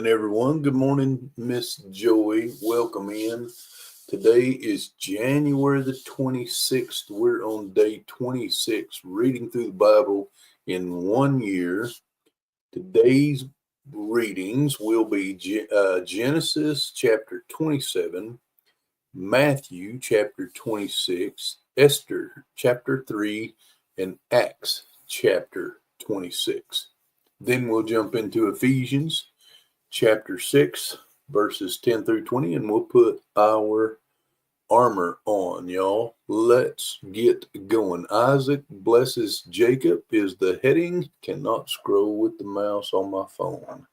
morning, everyone. Good morning, Miss Joey. Welcome in. Today is January the 26th. We're on day 26, reading through the Bible in 1 year. Today's readings will be Genesis chapter 27, Matthew chapter 26, Esther chapter 3, and Acts chapter 26. Then we'll jump into Ephesians chapter 6, verses 10 through 20, and we'll put our armor on, y'all. Let's get going. Isaac blesses Jacob is the heading. Cannot scroll with the mouse on my phone.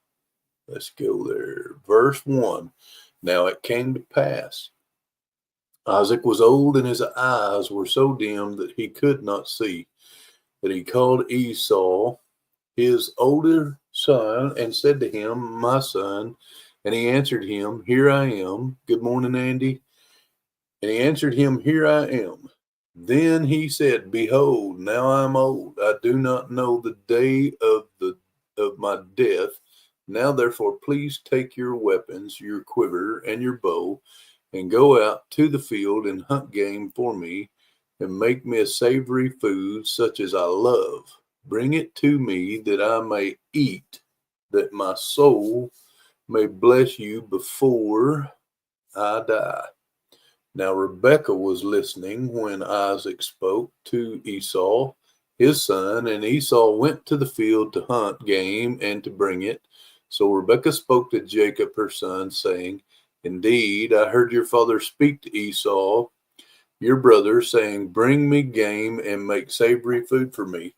Let's go there. Verse 1. Now it came to pass. Isaac was old, and his eyes were so dim that he could not see. That he called Esau, his older son, and said to him, My son. And he answered him, Here I am. Good morning, Andy. And he answered him, Here I am. Then he said, Behold, now I am old. I do not know the day of my death. Now therefore, please take your weapons, your quiver, and your bow, and go out to the field and hunt game for me, and make me a savory food such as I love. Bring it to me that I may eat, that my soul may bless you before I die. Now Rebekah was listening when Isaac spoke to Esau, his son, and Esau went to the field to hunt game and to bring it. So Rebekah spoke to Jacob, her son, saying, Indeed, I heard your father speak to Esau, your brother, saying, Bring me game and make savory food for me,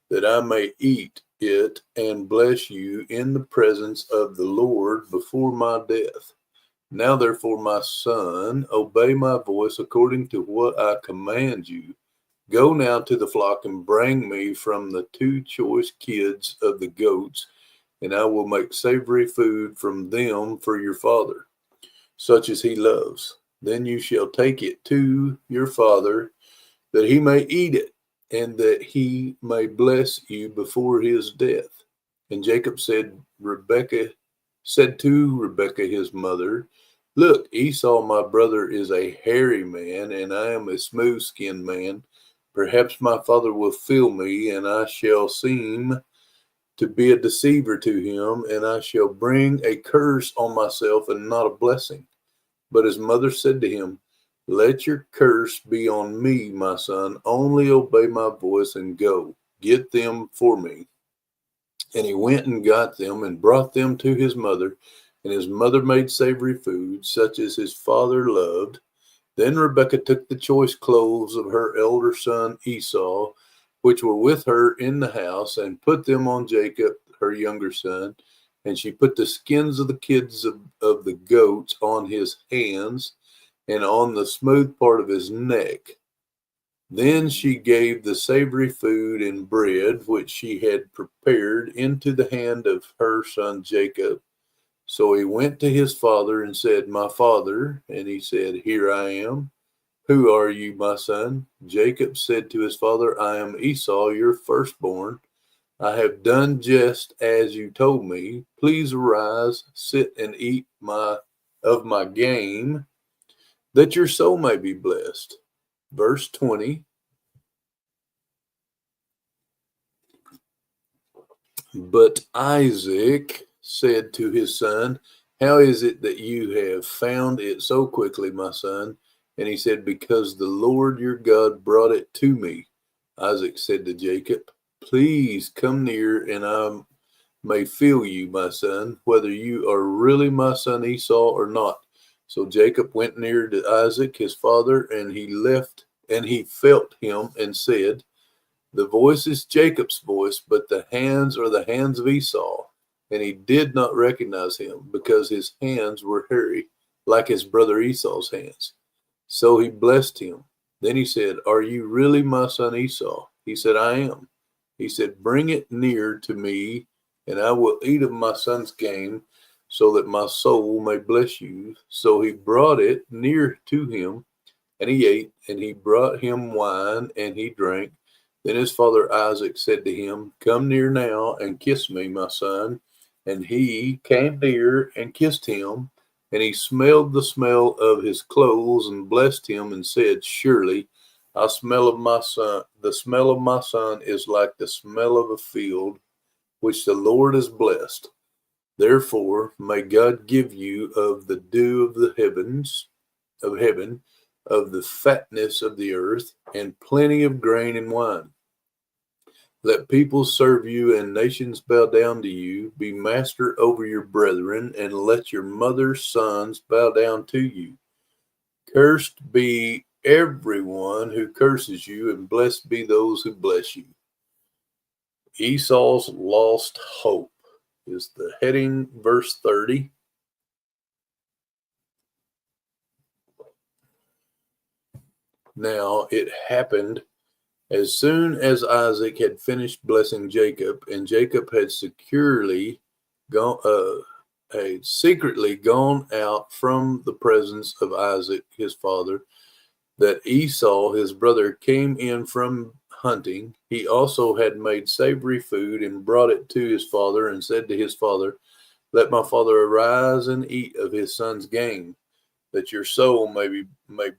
that I may eat it and bless you in the presence of the Lord before my death. Now therefore, my son, obey my voice according to what I command you. Go now to the flock and bring me from the 2 choice kids of the goats, and I will make savory food from them for your father, such as he loves. Then you shall take it to your father, that he may eat it, and that he may bless you before his death. And Jacob said to Rebekah his mother, Look, Esau my brother is a hairy man, and I am a smooth-skinned man. Perhaps my father will feel me, and I shall seem to be a deceiver to him, and I shall bring a curse on myself and not a blessing. But his mother said to him, Let your curse be on me, my son. Only obey my voice and go. Get them for me. And he went and got them and brought them to his mother. And his mother made savory food, such as his father loved. Then Rebekah took the choice clothes of her elder son Esau, which were with her in the house, and put them on Jacob, her younger son. And she put the skins of the kids of the goats on his hands and on the smooth part of his neck. Then she gave the savory food and bread, which she had prepared, into the hand of her son Jacob. So he went to his father and said, My father. And he said, Here I am. Who are you, my son? Jacob said to his father, I am Esau, your firstborn. I have done just as you told me. Please arise, sit and eat of my game, that your soul may be blessed. Verse 20. But Isaac said to his son, How is it that you have found it so quickly, my son? And he said, Because the Lord your God brought it to me. Isaac said to Jacob, Please come near, and I may feel you, my son, whether you are really my son Esau or not. So Jacob went near to Isaac, his father, and he felt him and said, The voice is Jacob's voice, but the hands are the hands of Esau. And he did not recognize him, because his hands were hairy, like his brother Esau's hands. So he blessed him. Then he said, Are you really my son Esau? He said, I am. He said, Bring it near to me, and I will eat of my son's game, so that my soul may bless you. So he brought it near to him, and he ate, and he brought him wine, and he drank. Then his father Isaac said to him, Come near now and kiss me, my son. And he came near and kissed him, and he smelled the smell of his clothes and blessed him and said, Surely the smell of my son is like the smell of a field which the Lord has blessed. Therefore may God give you of the dew of the heaven, of the fatness of the earth, and plenty of grain and wine. Let peoples serve you and nations bow down to you. Be master over your brethren, and let your mother's sons bow down to you. Cursed be everyone who curses you, and blessed be those who bless you. Esau's lost hope is the heading, verse 30. Now it happened as soon as Isaac had finished blessing Jacob, and Jacob had secretly gone out from the presence of Isaac his father, that Esau his brother came in from hunting. He also had made savory food and brought it to his father, and said to his father, Let my father arise and eat of his son's game, that your soul may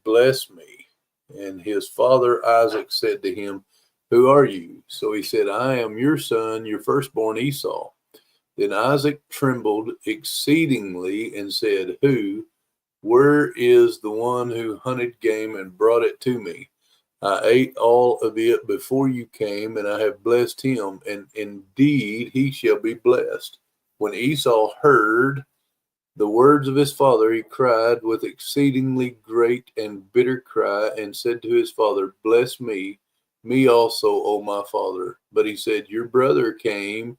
bless me. And his father Isaac said to him, Who are you? So he said, I am your son, your firstborn Esau. Then Isaac trembled exceedingly and said, Where is the one who hunted game and brought it to me? I ate all of it before you came, and I have blessed him, and indeed he shall be blessed. When Esau heard the words of his father, he cried with exceedingly great and bitter cry, and said to his father, Bless me also, O my father. But he said, Your brother came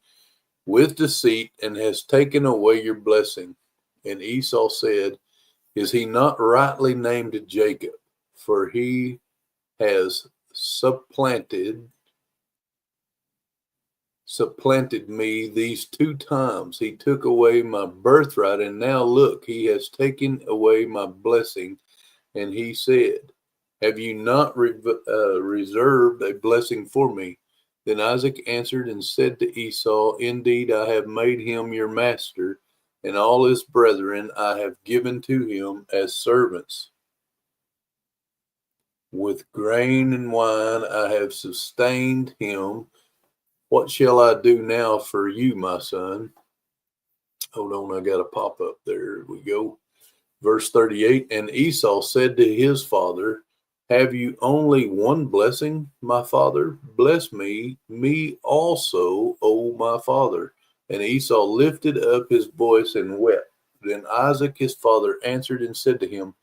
with deceit and has taken away your blessing. And Esau said, Is he not rightly named Jacob? For he has supplanted me these 2 times. He took away my birthright, and now look, he has taken away my blessing. And he said, Have you not reserved a blessing for me? Then Isaac answered and said to Esau, Indeed, I have made him your master, and all his brethren I have given to him as servants. With grain and wine I have sustained him. What shall I do now for you, my son? Hold on, I got a pop up. There we go. Verse 38, and Esau said to his father, Have you only one blessing, my father? Bless me also, O my father. And Esau lifted up his voice and wept. Then Isaac his father answered and said to him,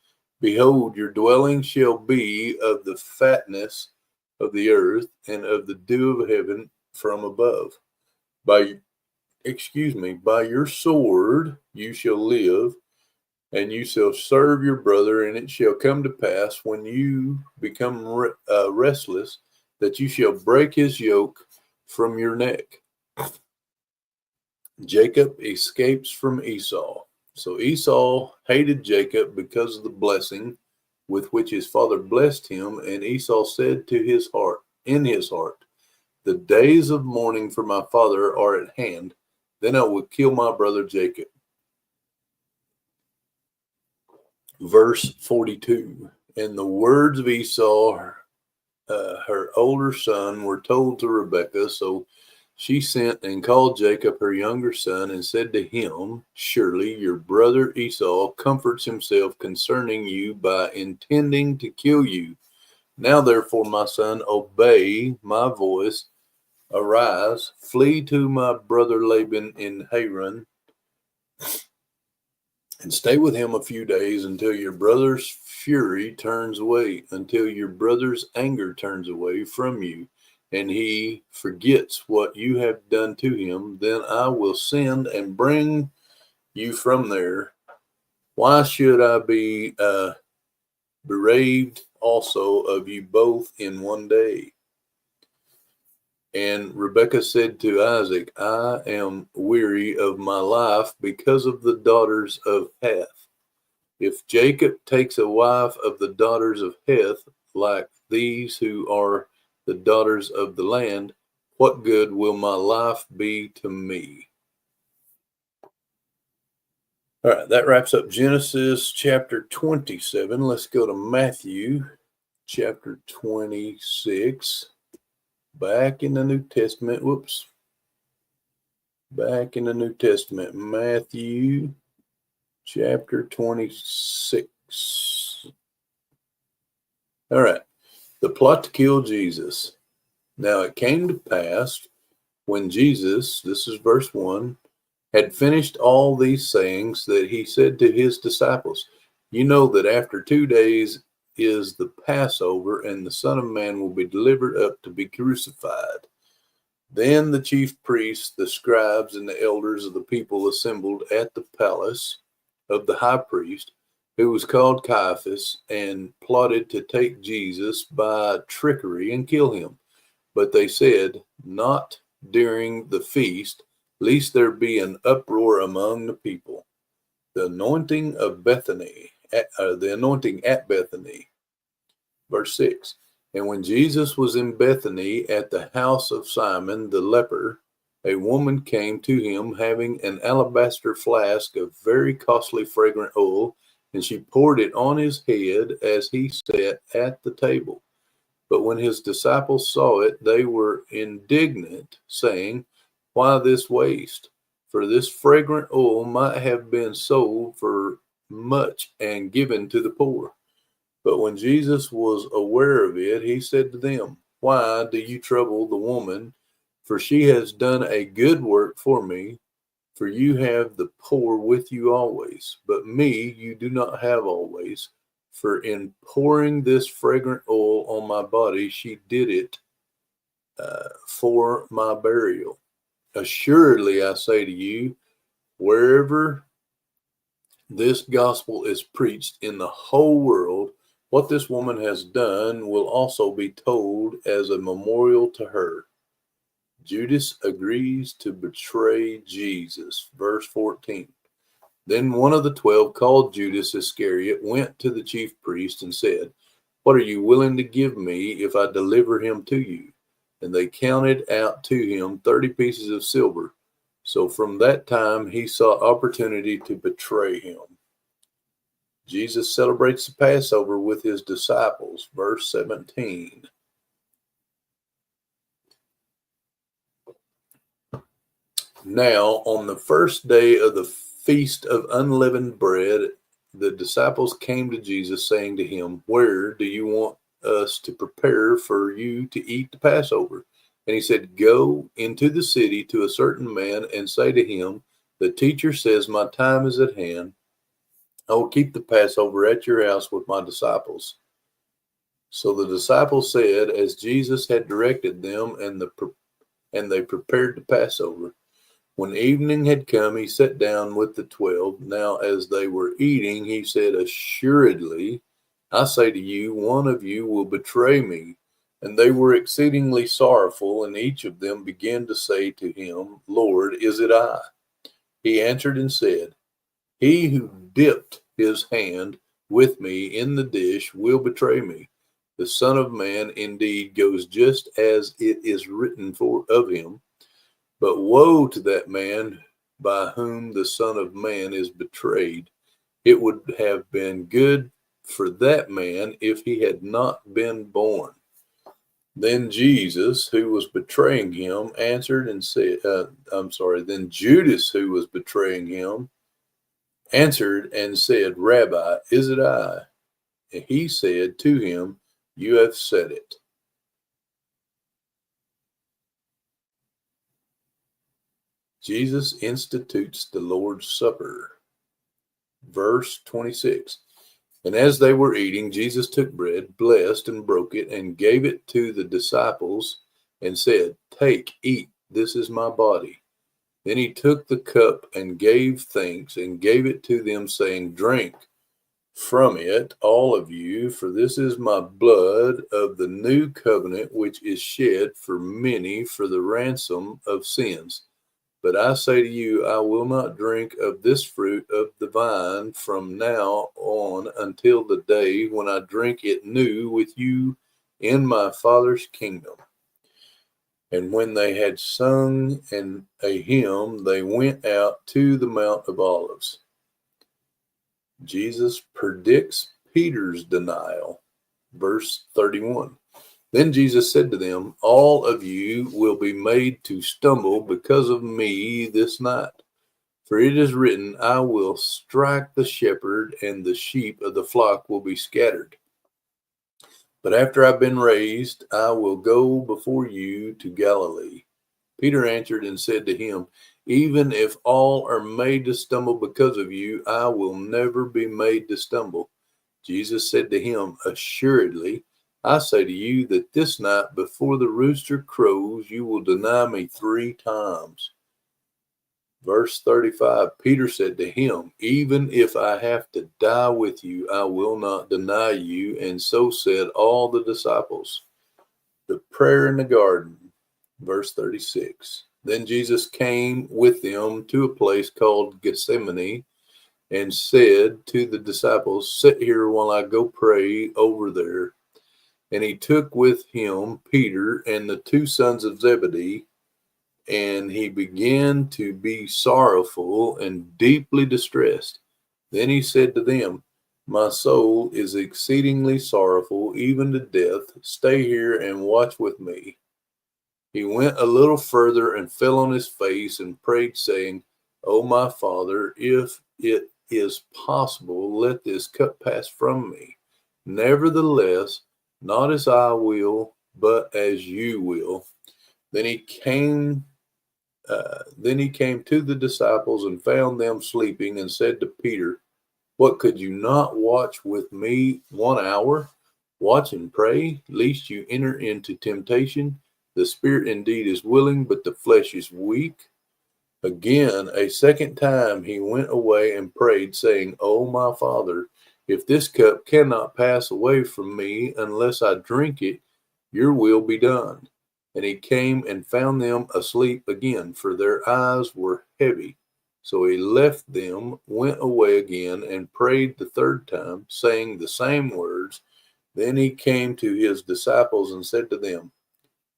Behold, your dwelling shall be of the fatness of the earth and of the dew of heaven from above. By your sword you shall live, and you shall serve your brother, and it shall come to pass when you become restless, that you shall break his yoke from your neck. Jacob escapes from Esau. So Esau hated Jacob because of the blessing with which his father blessed him, and Esau said in his heart, The days of mourning for my father are at hand, then I will kill my brother Jacob. Verse 42, and the words of Esau, her older son, were told to Rebekah, so she sent and called Jacob, her younger son, and said to him, Surely your brother Esau comforts himself concerning you by intending to kill you. Now therefore, my son, obey my voice. Arise, flee to my brother Laban in Haran, and stay with him a few days until your brother's fury turns away, until your brother's anger turns away from you, and he forgets what you have done to him. Then I will send and bring you from there. Why should I be bereaved also of you both in one day? And Rebekah said to Isaac, I am weary of my life because of the daughters of Heth. If Jacob takes a wife of the daughters of Heth, like these who are the daughters of the land, what good will my life be to me? All right, that wraps up Genesis chapter 27. Let's go to Matthew chapter 26. Back in the New Testament. Back in the New Testament. Matthew chapter 26. All right. The plot to kill Jesus. Now it came to pass when Jesus, this is verse 1, had finished all these sayings that he said to his disciples, "You know that after 2 days is the Passover, and the Son of Man will be delivered up to be crucified." Then the chief priests, the scribes, and the elders of the people assembled at the palace of the high priest, who was called Caiaphas, and plotted to take Jesus by trickery and kill him. But they said, "Not during the feast, lest there be an uproar among the people." The anointing of Bethany, the anointing at Bethany. Verse 6. And when Jesus was in Bethany at the house of Simon the leper, a woman came to him having an alabaster flask of very costly fragrant oil, and she poured it on his head as he sat at the table. But when his disciples saw it, they were indignant, saying, "Why this waste? For this fragrant oil might have been sold for much and given to the poor." But when Jesus was aware of it, he said to them, "Why do you trouble the woman? For she has done a good work for me. For you have the poor with you always, but me you do not have always. For in pouring this fragrant oil on my body, she did it for my burial. Assuredly, I say to you, wherever this gospel is preached in the whole world, what this woman has done will also be told as a memorial to her." Judas agrees to betray Jesus. Verse 14. Then one of the 12, called Judas Iscariot, went to the chief priest and said, "What are you willing to give me if I deliver him to you?" And they counted out to him 30 pieces of silver. So from that time he saw opportunity to betray him. Jesus celebrates the Passover with his disciples. Verse 17. Now, on the first day of the feast of unleavened bread, the disciples came to Jesus, saying to him, "Where do you want us to prepare for you to eat the Passover?" And he said, "Go into the city to a certain man and say to him, 'The teacher says, my time is at hand. I will keep the Passover at your house with my disciples.'" So the disciples said, as Jesus had directed them, and they prepared the Passover. When evening had come, he sat down with the 12. Now, as they were eating, he said, "Assuredly, I say to you, one of you will betray me." And they were exceedingly sorrowful, and each of them began to say to him, "Lord, is it I?" He answered and said, "He who dipped his hand with me in the dish will betray me. The Son of Man indeed goes just as it is written of him. But woe to that man by whom the Son of Man is betrayed. It would have been good for that man if he had not been born." Then Jesus, who was betraying him, answered and said, then Judas, who was betraying him, answered and said, "Rabbi, is it I?" And he said to him, "You have said it." Jesus institutes the Lord's Supper. Verse 26. And as they were eating, Jesus took bread, blessed and broke it, and gave it to the disciples, and said, "Take, eat, this is my body." Then he took the cup and gave thanks, and gave it to them, saying, "Drink from it, all of you, for this is my blood of the new covenant, which is shed for many for the ransom of sins. But I say to you, I will not drink of this fruit of the vine from now on until the day when I drink it new with you in my Father's kingdom." And when they had sung a hymn, they went out to the Mount of Olives. Jesus predicts Peter's denial. Verse 31. Then Jesus said to them, all of you will be made to stumble because of me this night. For it is written, I will strike the shepherd, and the sheep of the flock will be scattered. But after I've been raised, I will go before you to Galilee. Peter answered and said to him, even if all are made to stumble because of you, I will never be made to stumble. Jesus said to him, assuredly, I say to you that this night before the rooster crows, you will deny me 3 times. Verse 35, Peter said to him, even if I have to die with you, I will not deny you. And so said all the disciples. The prayer in the garden. Verse 36. Then Jesus came with them to a place called Gethsemane and said to the disciples, sit here while I go pray over there. And he took with him Peter and the 2 sons of Zebedee, and he began to be sorrowful and deeply distressed. Then he said to them, my soul is exceedingly sorrowful, even to death. Stay here and watch with me. He went a little further and fell on his face and prayed, saying, O my Father, if it is possible, let this cup pass from me. Nevertheless, not as I will, but as you will. Then he came to the disciples and found them sleeping, and said to Peter, what, could you not watch with me 1 hour? Watch and pray, lest you enter into temptation. The spirit indeed is willing, but the flesh is weak. Again, a second time he went away and prayed, saying, O my Father, if this cup cannot pass away from me unless I drink it, your will be done. And he came and found them asleep again, for their eyes were heavy. So he left them, went away again, and prayed the 3rd time, saying the same words. Then he came to his disciples and said to them,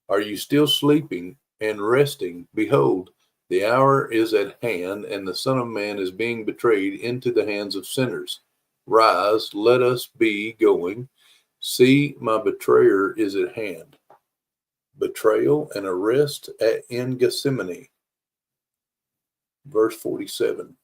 are you still sleeping and resting? Behold, the hour is at hand, and the Son of Man is being betrayed into the hands of sinners. Rise, let us be going. See, my betrayer is at hand. Betrayal and arrest in Gethsemane. Verse 47.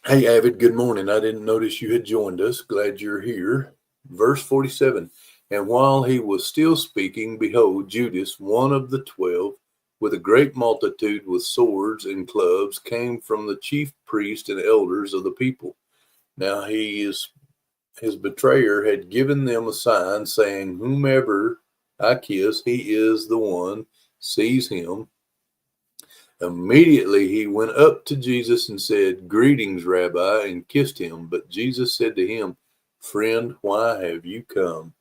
Hey, Avid, good morning. I didn't notice you had joined us. Glad you're here. Verse 47. And while he was still speaking, behold, Judas, one of the 12, with a great multitude with swords and clubs, came from the chief priests and elders of the people. Now his betrayer had given them a sign, saying, whomever I kiss, he is the one. Seize him. Immediately he went up to Jesus and said, greetings, Rabbi, and kissed him. But Jesus said to him, friend, why have you come?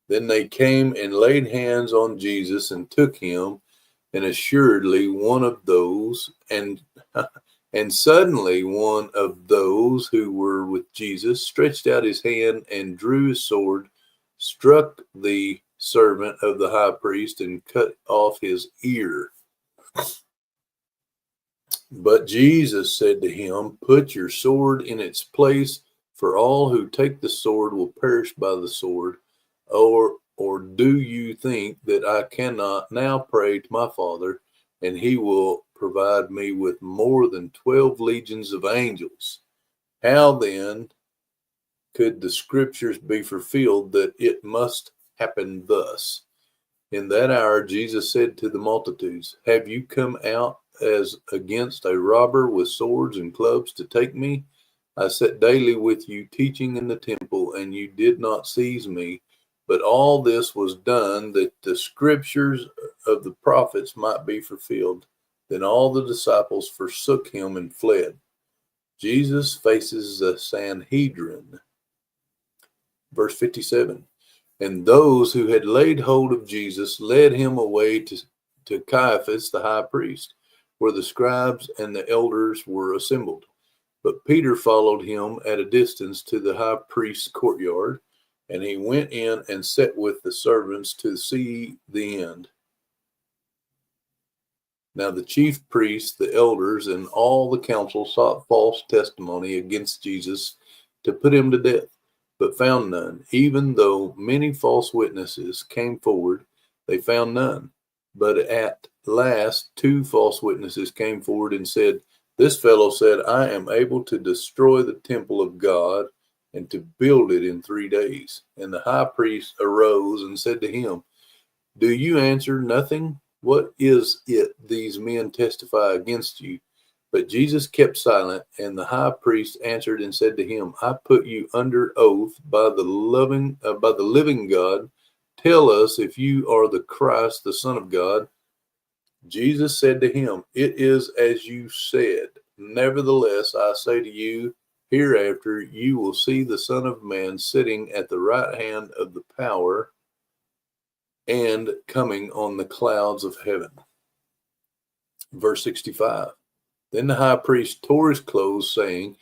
Then they came and laid hands on Jesus and took him, and assuredly one of those, and suddenly one of those who were with Jesus stretched out his hand and drew his sword, struck the servant of the high priest, and cut off his ear. But Jesus said to him, put your sword in its place, for all who take the sword will perish by the sword. Or do you think that I cannot now pray to my Father, and he will provide me with more than 12 legions of angels? How then could the scriptures be fulfilled that it must happen thus? In that hour Jesus said to the multitudes, have you come out as against a robber with swords and clubs to take me? I sat daily with you teaching in the temple, and you did not seize me. But all this was done that the scriptures of the prophets might be fulfilled. Then all the disciples forsook him and fled. Jesus faces the Sanhedrin. Verse 57. And those who had laid hold of Jesus led him away to Caiaphas the high priest, where the scribes and the elders were assembled. But Peter followed him at a distance to the high priest's courtyard, and he went in and sat with the servants to see the end. Now the chief priests, the elders, and all the council sought false testimony against Jesus to put him to death, but found none. Even though many false witnesses came forward, they found none. But at last 2 false witnesses came forward and said, "This fellow said, I am able to destroy the temple of God and to build it in 3 days." And the high priest arose and said to him, "Do you answer nothing? What is it these men testify against you?" But Jesus kept silent, and the high priest answered and said to him, "I put you under oath by the living God. Tell us if you are the Christ, the Son of God." Jesus said to him, "It is as you said. Nevertheless, I say to you, hereafter you will see the Son of Man sitting at the right hand of the power and coming on the clouds of heaven." Verse 65. Then the high priest tore his clothes, saying,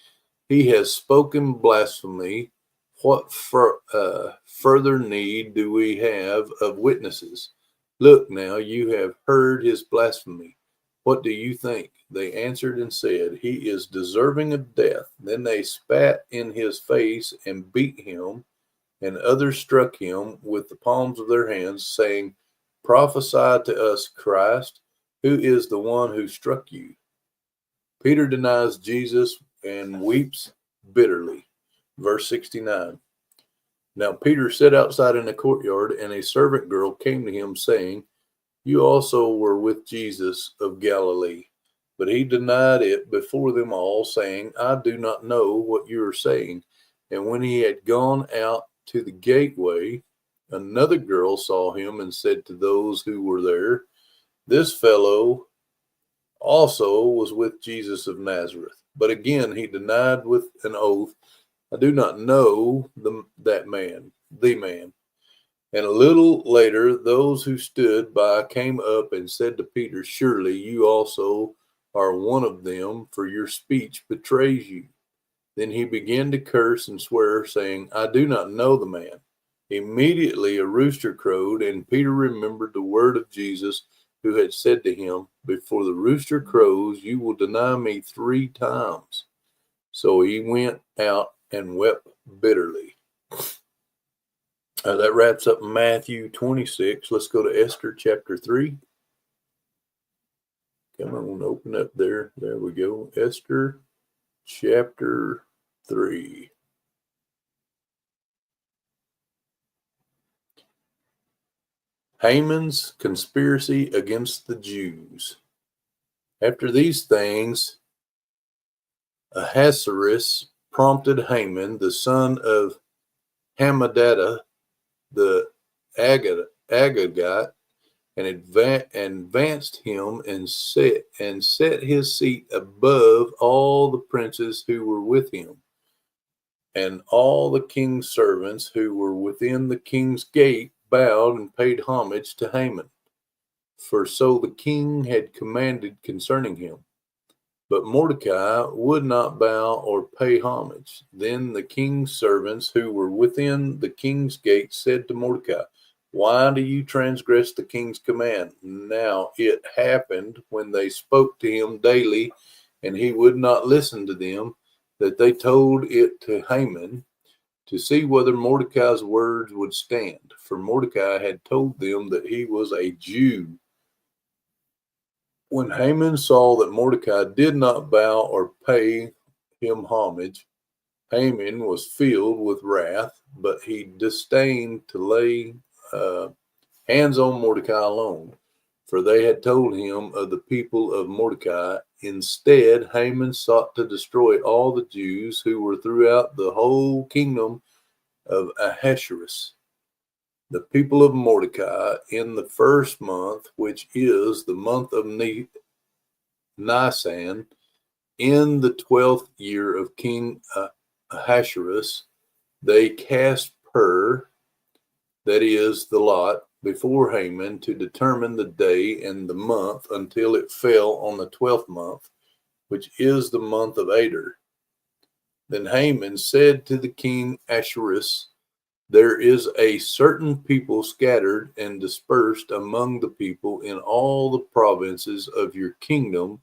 "He has spoken blasphemy. What further need do we have of witnesses? Look now, you have heard his blasphemy. What do you think?" They answered and said, "He is deserving of death." Then they spat in his face and beat him, and others struck him with the palms of their hands, saying, "Prophesy to us, Christ. Who is the one who struck you?" Peter denies Jesus and weeps bitterly. Verse 69. Now Peter sat outside in the courtyard, and a servant girl came to him, saying, "You also were with Jesus of Galilee." But he denied it before them all, saying, "I do not know what you are saying." And when he had gone out to the gateway, another girl saw him and said to those who were there, "This fellow also was with Jesus of Nazareth." But again he denied with an oath, "I do not know the man. And a little later, those who stood by came up and said to Peter, "Surely you also are one of them, for your speech betrays you." Then he began to curse and swear, saying, "I do not know the man." Immediately a rooster crowed, and Peter remembered the word of Jesus, who had said to him, "Before the rooster crows, you will deny me 3 times." So he went out and wept bitterly. That wraps up Matthew 26. Let's go to Esther chapter 3. Come on, open up there. There we go. Esther chapter 3. Haman's conspiracy against the Jews. After these things, Ahasuerus prompted Haman, the son of Hammedatha, the Agagite, and advanced him and set his seat above all the princes who were with him, and all the king's servants who were within the king's gate bowed and paid homage to Haman, for so the king had commanded concerning him. But Mordecai would not bow or pay homage. Then the king's servants who were within the king's gate said to Mordecai, "Why do you transgress the king's command?" Now it happened, when they spoke to him daily, and he would not listen to them, that they told it to Haman, to see whether Mordecai's words would stand. For Mordecai had told them that he was a Jew. When Haman saw that Mordecai did not bow or pay him homage, Haman was filled with wrath, but he disdained to lay hands on Mordecai alone, for they had told him of the people of Mordecai. Instead, Haman sought to destroy all the Jews who were throughout the whole kingdom of Ahasuerus. The people of Mordecai, in the first month, which is the month of Nisan, in the 12th year of King Ahasuerus, they cast pur, that is, the lot, before Haman to determine the day and the month until it fell on the 12th month, which is the month of Adar. Then Haman said to the king Ahasuerus, There is a certain people scattered and dispersed among the people in all the provinces of your kingdom.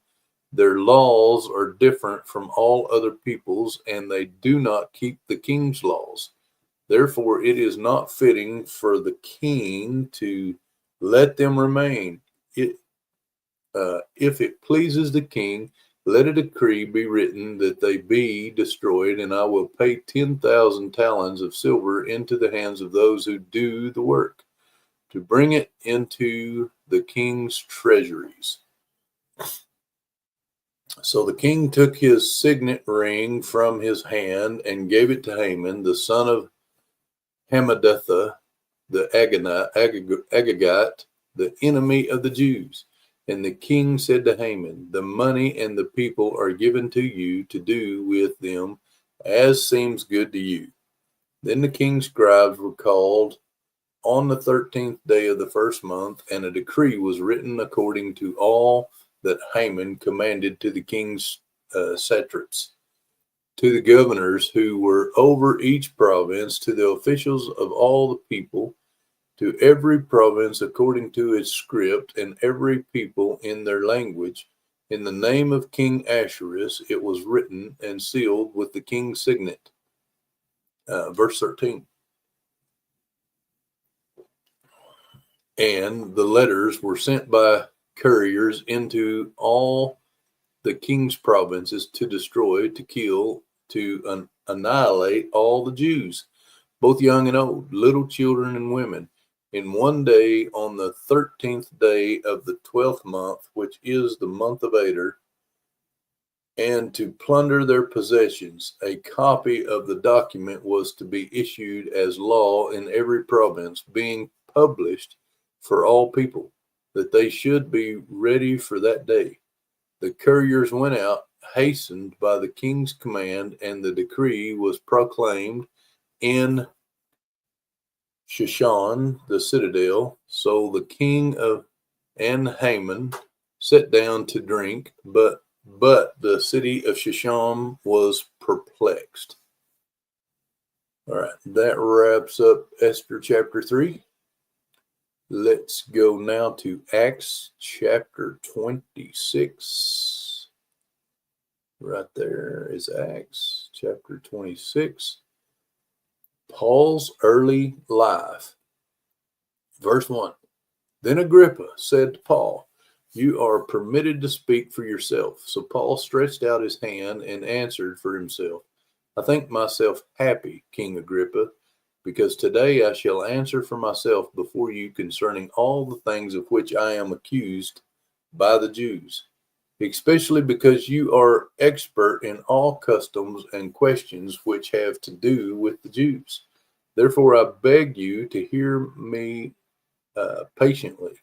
Their laws are different from all other peoples, and they do not keep the king's laws. Therefore, it is not fitting for the king to let them remain. If it pleases the king, let a decree be written that they be destroyed, and I will pay 10,000 talents of silver into the hands of those who do the work, to bring it into the king's treasuries. So the king took his signet ring from his hand and gave it to Haman, the son of Hammedatha, the Agagite, the enemy of the Jews. And the king said to Haman, the money and the people are given to you to do with them as seems good to you. Then the king's scribes were called on the 13th day of the first month, and a decree was written according to all that Haman commanded to the king's satraps, to the governors who were over each province, to the officials of all the people, to every province according to its script, and every people in their language. In the name of King Ahasuerus it was written and sealed with the king's signet. Verse 13. And the letters were sent by couriers into all the king's provinces to destroy, to kill, to annihilate all the Jews, both young and old, little children and women, in one day on the 13th day of the 12th month, which is the month of Adar, and to plunder their possessions. A copy of the document was to be issued as law in every province, being published for all people, that they should be ready for that day. The couriers went out, hastened by the king's command, and the decree was proclaimed in Shushan, the citadel. So the king and Haman sat down to drink, but the city of Shushan was perplexed. All right, that wraps up Esther chapter 3. Let's go now to Acts chapter 26. Right there is Acts chapter 26. Paul's early life. Verse 1. Then Agrippa said to Paul, you are permitted to speak for yourself. So Paul stretched out his hand and answered for himself. I think myself happy, King Agrippa, because today I shall answer for myself before you concerning all the things of which I am accused by the Jews, especially because you are expert in all customs and questions which have to do with the Jews. Therefore, I beg you to hear me patiently.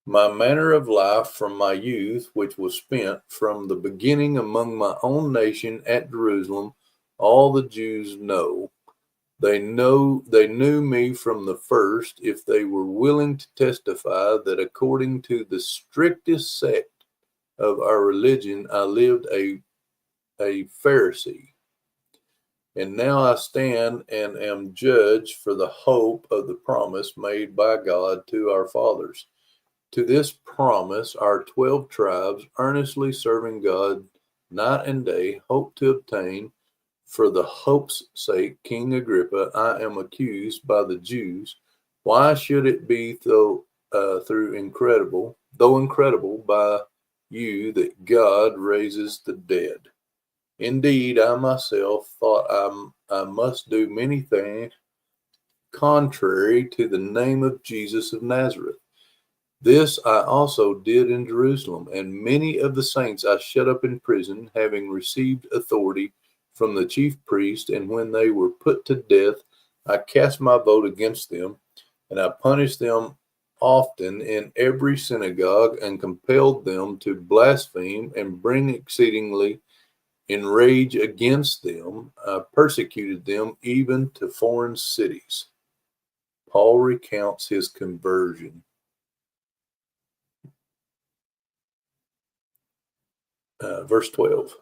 My manner of life from my youth, which was spent from the beginning among my own nation at Jerusalem, all the Jews know. They knew me from the first, if they were willing to testify that according to the strictest sect of our religion, I lived a Pharisee. And now I stand and am judged for the hope of the promise made by God to our fathers. To this promise, our 12 tribes, earnestly serving God night and day, hope to obtain. For the hope's sake, King Agrippa, I am accused by the Jews. Why should it be though incredible by you that God raises the dead? Indeed, I myself thought I must do many things contrary to the name of Jesus of Nazareth. This I also did in Jerusalem, and many of the saints I shut up in prison, having received authority from the chief priest, and when they were put to death, I cast my vote against them, and I punished them often in every synagogue, and compelled them to blaspheme and bring exceedingly in rage against them. I persecuted them even to foreign cities. Paul recounts his conversion. Verse 12.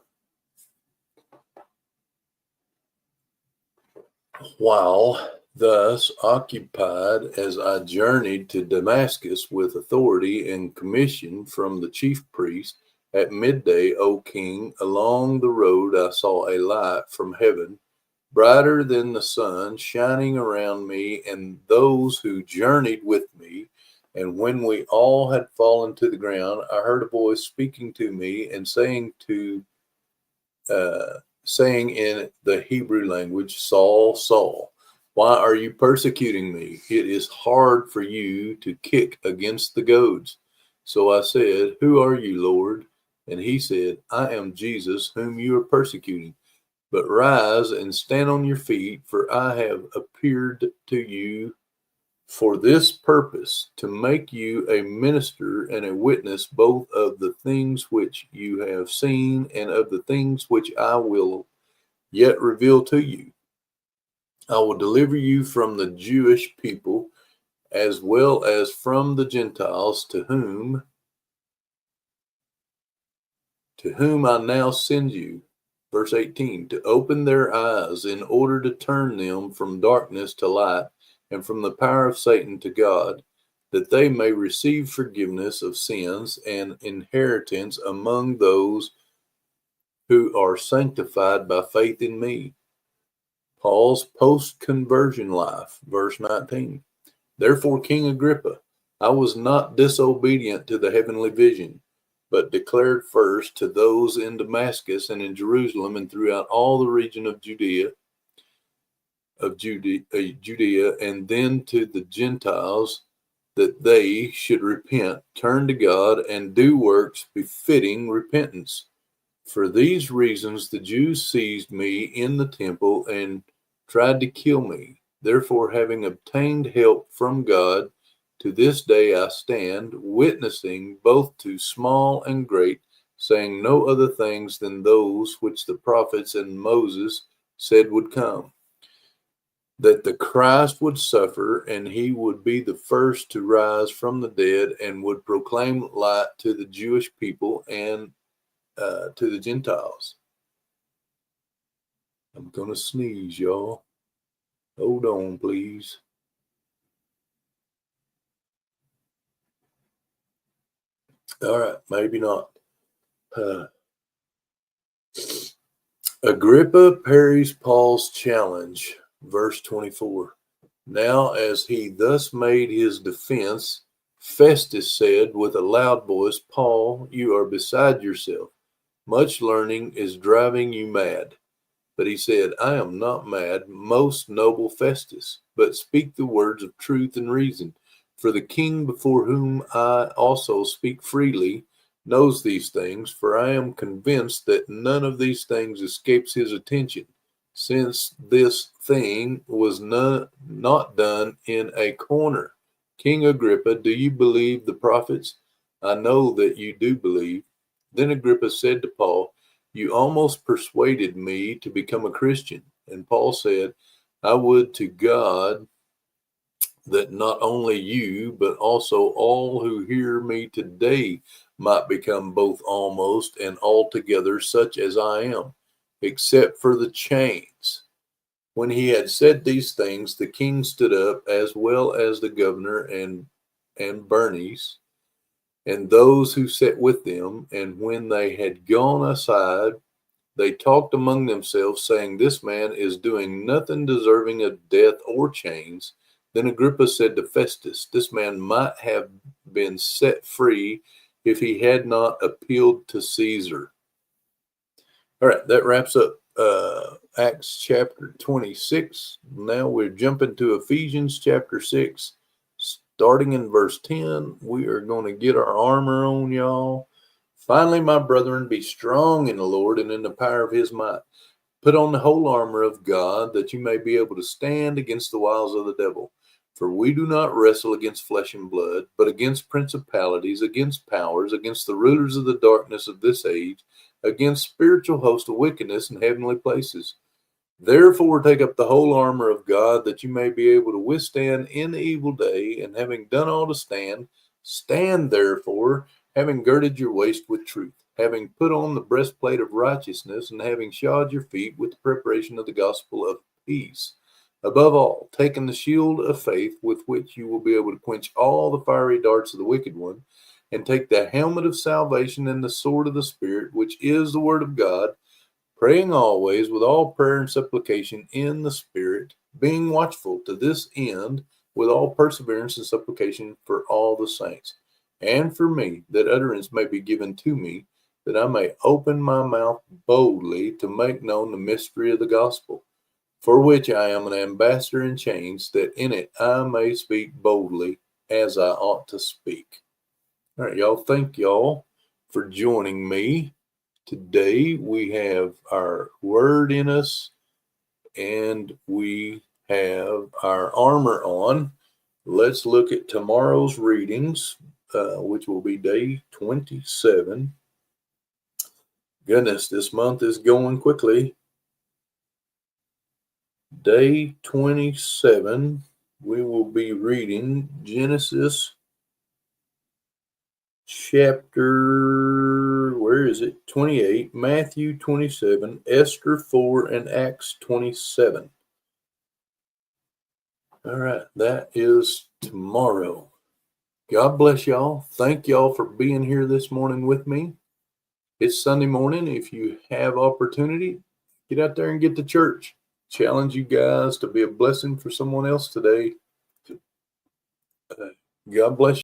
While Thus occupied as I journeyed to Damascus with authority and commission from the chief priest, at midday, O king, along the road I saw a light from heaven, brighter than the sun, shining around me and those who journeyed with me. And when we all had fallen to the ground, I heard a voice speaking to me and saying in the Hebrew language, Saul, Saul, why are you persecuting me? It is hard for you to kick against the goads. So I said, who are you, Lord? And he said, I am Jesus, whom you are persecuting. But rise and stand on your feet, for I have appeared to you for this purpose, to make you a minister and a witness both of the things which you have seen and of the things which I will yet reveal to you. I will deliver you from the Jewish people as well as from the Gentiles to whom I now send you. Verse 18, to open their eyes in order to turn them from darkness to light and from the power of Satan to God, that they may receive forgiveness of sins and inheritance among those who are sanctified by faith in me. Paul's post-conversion life, verse 19. Therefore, King Agrippa, I was not disobedient to the heavenly vision, but declared first to those in Damascus and in Jerusalem and throughout all the region of Judea, and then to the Gentiles, that they should repent, turn to God, and do works befitting repentance. For these reasons, the Jews seized me in the temple and tried to kill me. Therefore, having obtained help from God, to this day I stand, witnessing both to small and great, saying no other things than those which the prophets and Moses said would come, that the Christ would suffer, and he would be the first to rise from the dead, and would proclaim light to the Jewish people and to the Gentiles. I'm going to sneeze, y'all. Hold on, please. All right, maybe not. Agrippa parries Paul's challenge, verse 24. Now, as he thus made his defense, Festus said with a loud voice, Paul, you are beside yourself. Much learning is driving you mad. But he said, I am not mad, most noble Festus, but speak the words of truth and reason. For the king before whom I also speak freely knows these things, for I am convinced that none of these things escapes his attention, since this thing was not done in a corner. King Agrippa, do you believe the prophets? I know that you do believe. Then Agrippa said to Paul, you almost persuaded me to become a Christian. And Paul said, I would to God that not only you, but also all who hear me today might become both almost and altogether such as I am, except for the chains. When he had said these things, the king stood up, as well as the governor and Bernice, and those who sat with them. And when they had gone aside, they talked among themselves, saying, this man is doing nothing deserving of death or chains. Then Agrippa said to Festus, this man might have been set free if he had not appealed to Caesar. All right, that wraps up Acts chapter 26. Now we're jumping to Ephesians chapter 6. Starting in verse 10, we are going to get our armor on, y'all. Finally, my brethren, be strong in the Lord and in the power of his might. Put on the whole armor of God, that you may be able to stand against the wiles of the devil. For we do not wrestle against flesh and blood, but against principalities, against powers, against the rulers of the darkness of this age, against spiritual hosts of wickedness in heavenly places. Therefore, take up the whole armor of God, that you may be able to withstand in the evil day, and having done all to stand, stand therefore, having girded your waist with truth, having put on the breastplate of righteousness, and having shod your feet with the preparation of the gospel of peace. Above all, taking the shield of faith with which you will be able to quench all the fiery darts of the wicked one, and take the helmet of salvation and the sword of the Spirit, which is the word of God, praying always with all prayer and supplication in the Spirit, being watchful to this end with all perseverance and supplication for all the saints, and for me, that utterance may be given to me, that I may open my mouth boldly to make known the mystery of the gospel, for which I am an ambassador in chains, that in it I may speak boldly as I ought to speak. All right, y'all. Thank y'all for joining me. Today we have our word in us and we have our armor on. Let's look at tomorrow's readings, which will be day 27. Goodness, this month is going quickly. Day 27, we will be reading Genesis chapter, where is it? 28, Matthew 27, Esther 4, and Acts 27. All right, that is tomorrow. God bless y'all. Thank y'all for being here this morning with me. It's Sunday morning. If you have opportunity, get out there and get to church. Challenge you guys to be a blessing for someone else today. God bless you.